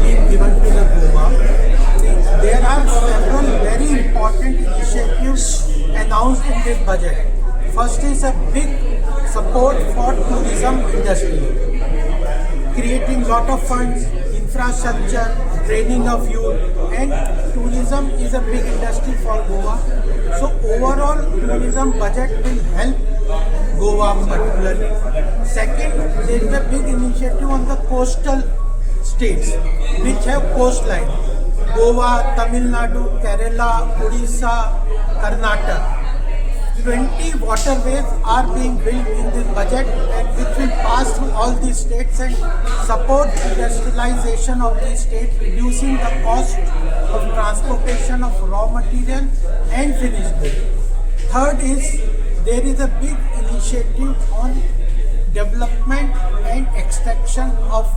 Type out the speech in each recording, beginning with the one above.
been given to the Goa. There are several very important initiatives announced in this budget. First is a big support for tourism industry, creating lot of funds, infrastructure, training of youth, and tourism is a big industry for Goa. So overall tourism budget will help Goa particularly. Second, there is a big initiative on the coastal states which have coastline. Goa, Tamil Nadu, Kerala, Odisha, Karnataka. 20 waterways are being built in this budget and which will pass through all these states and support industrialization of these states, reducing the cost of transportation of raw material and finished goods. Third is there is a big initiative on development and extraction of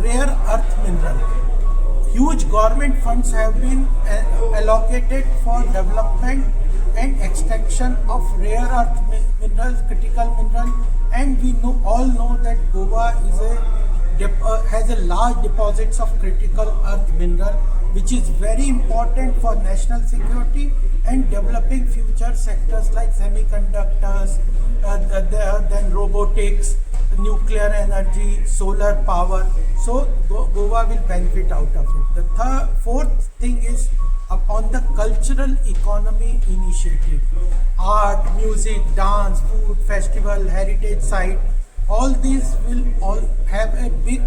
rare earth mineral. Huge government funds have been allocated for development and extraction of rare earth minerals, critical minerals, and we all know that Goa is has a large deposits of critical earth mineral, which is very important for national security and developing future sectors like semiconductors, then robotics, nuclear energy, solar power. So Goa will benefit out of it. The fourth thing is on the cultural economy initiative. Art, music, dance, food, festival, heritage site, all these will all have a big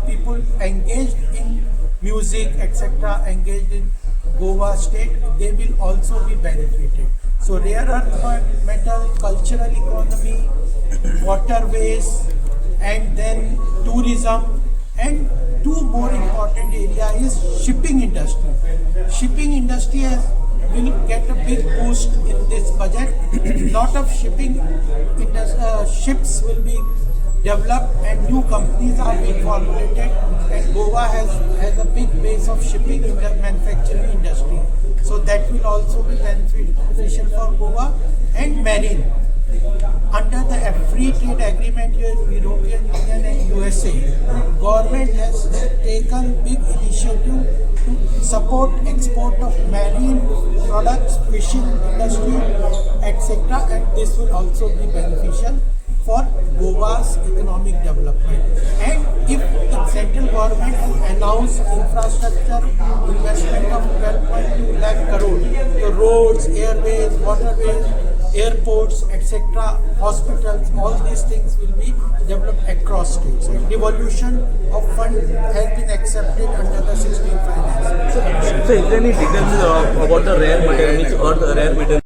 people engaged in music, etc., engaged in Goa state, they will also be benefited. So rare earth metal, cultural economy, waterways, and then tourism, and two more important area is shipping industry. Shipping industry will get a big boost in this budget. Lot of shipping ships will be developed and new companies are being formulated, and Goa has a big base of shipping in the manufacturing industry. So that will also be beneficial for Goa. And marine. Under the free trade agreement with European Union and USA, government has taken big initiative to support export of marine products, fishing industry, etc. And this will also be beneficial for Goa's economic development. And if the central government has announced infrastructure investment of 12.2 lakh crore, the roads, airways, waterways, airports, etc., hospitals, all these things will be developed across states. Devolution of fund has been accepted under the 16th finance. So is there any details about the rare material, which or the rare material?